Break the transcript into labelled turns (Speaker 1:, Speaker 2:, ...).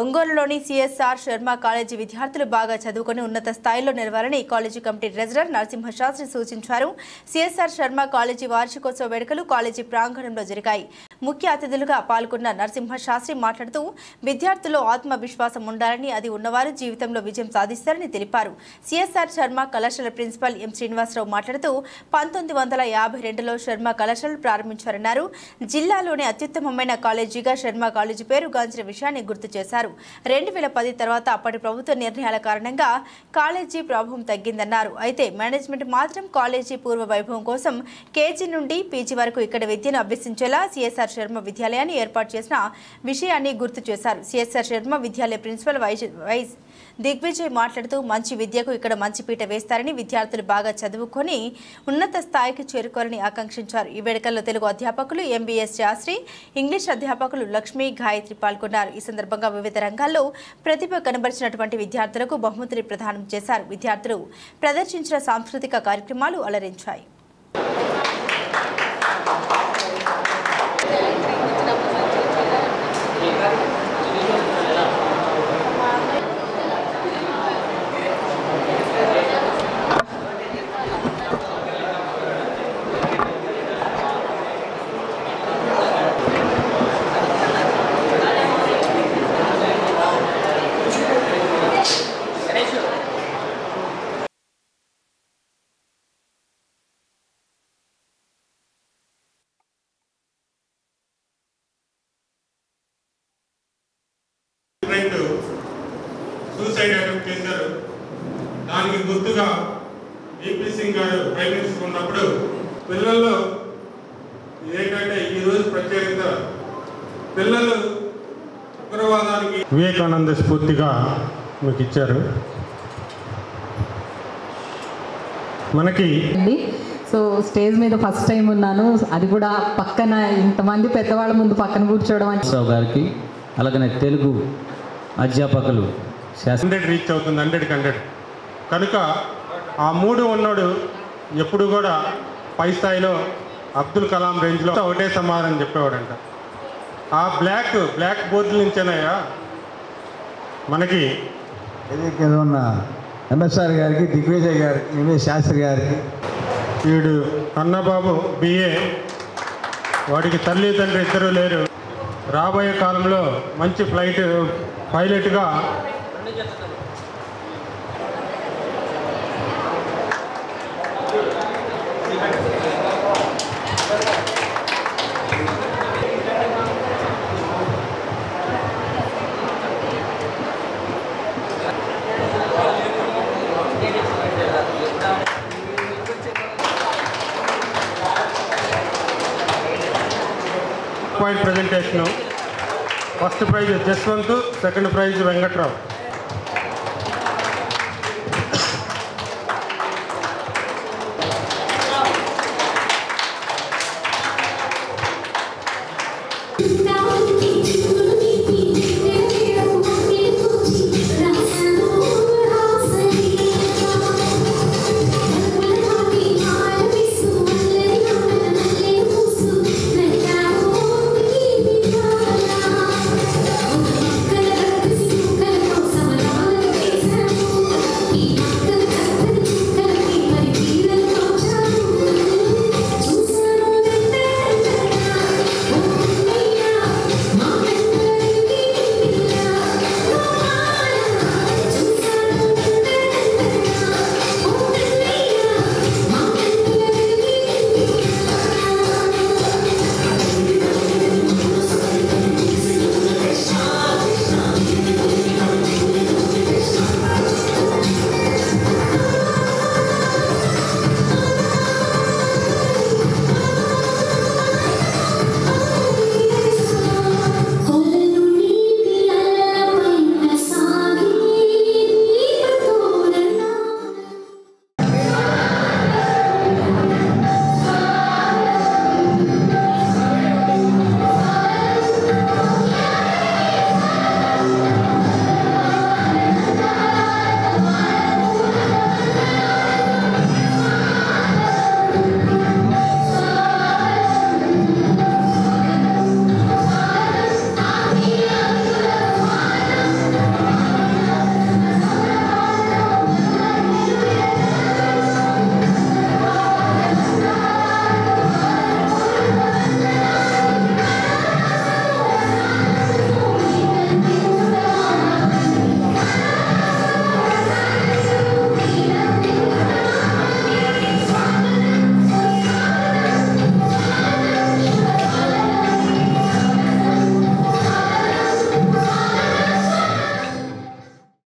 Speaker 1: ఒంగోలులోని CSR Sharma college విద్యార్థులు బాగా చదువుకొని ఉన్నత స్థాయిలో నిలవాలని కాలేజీ కమిటీ ట్రెజరర్ నరసింహశాస్త్రి సూచించారు. సిఎస్ఆర్ శర్మ కాలేజీ వార్షికోత్సవ వేడుకలు కాలేజీ ప్రాంగణంలో జరిగాయి. ముఖ్య అతిథులుగా పాల్గొన్న నరసింహశాస్త్రి మాట్లాడుతూ విద్యార్థుల్లో ఆత్మవిశ్వాసం ఉండాలని, అది ఉన్నవారు జీవితంలో విజయం సాధిస్తారని తెలిపారు. సిఎస్ఆర్ శర్మ కళాశాల ప్రిన్సిపల్ ఎం శ్రీనివాసరావు మాట్లాడుతూ 1952లో శర్మ కళాశాల ప్రారంభించారన్నారు. జిల్లాలోని అత్యుత్తమమైన కాలేజీగా శర్మ కాలేజీ పేరు గాంచిన విషయాన్ని గుర్తు చేశారు. 2010 తర్వాత అప్పటి ప్రభుత్వ నిర్ణయాల కారణంగా కాలేజీ ప్రభావం తగ్గిందన్నారు. అయితే మేనేజ్మెంట్ మాత్రం కాలేజీ పూర్వ వైభవం కోసం కేజీ నుండి పీజీ వరకు ఇక్కడ విద్యను అభ్యసించేలా సిఎస్ఆర్ శర్మ విద్యాలయాన్ని ఏర్పాటు చేసిన విషయాన్ని గుర్తు చేశారు. సిఎస్ఆర్ శర్మ విద్యాలయ ప్రిన్సిపల్ వైస్ దిగ్విజయ్ మాట్లాడుతూ మంచి విద్యకు ఇక్కడ మంచి పీట వేస్తారని, విద్యార్థులు బాగా చదువుకొని ఉన్నత స్థాయికి చేరుకోవాలని ఆకాంక్షించారు. ఈ వేడుకల్లో తెలుగు అధ్యాపకులు ఎంబీఎస్ శాస్త్రి, ఇంగ్లీష్ అధ్యాపకులు లక్ష్మి, గాయత్రి పాల్గొన్నారు. ఈ సందర్భంగా వివిధ రంగాల్లో ప్రతిభ కనబరిచినటువంటి విద్యార్థులకు బహుమతులు ప్రదానం చేశారు. విద్యార్థులు ప్రదర్శించిన సాంస్కృతిక కార్యక్రమాలు అలరించాయి.
Speaker 2: సూసైడ్ అటెంప్ట్ చేశారు. దానికి గుర్తుగా ఏపీ సింగ్ గారు ప్రైమ్ మినిస్టర్ ఉన్నప్పుడు పిల్లల్లో ఏంటంటే ఈరోజు ప్రత్యేకత, పిల్లలు ఉగ్రవాదానికి వివేకానంద స్ఫూర్తిగా మీకు ఇచ్చారు. మనకి
Speaker 3: సో స్టేజ్ మీద ఫస్ట్ టైం ఉన్నాను, అది కూడా పక్కన ఇంతమంది పెద్దవాళ్ళ ముందు పక్కన కూర్చోవడం
Speaker 4: గారికి, అలాగనే తెలుగు అధ్యాపకులు
Speaker 2: 100 రీచ్ అవుతుంది, 100కి 100. కనుక ఆ 3 ఉన్నాడు ఎప్పుడు కూడా పై స్థాయిలో అబ్దుల్ కలాం రేంజ్లో ఒకటే సమాధానం చెప్పేవాడంట. ఆ బ్లాక్ బోర్డుల నుంచేనయ్యా మనకి
Speaker 5: ఏదైతే ఉన్న ఎంఎస్ఆర్ గారికి, దిగ్విజయ్ గారికి, ఎంఎస్ శాస్త్రి గారికి,
Speaker 2: వీడు అన్నబాబు బిఏ, వాడికి తల్లి తండ్రి ఇద్దరు లేరు. రాబోయే కాలంలో మంచి పైలట్గా point presentation. First prize Jaswant, second prize Venkatrao.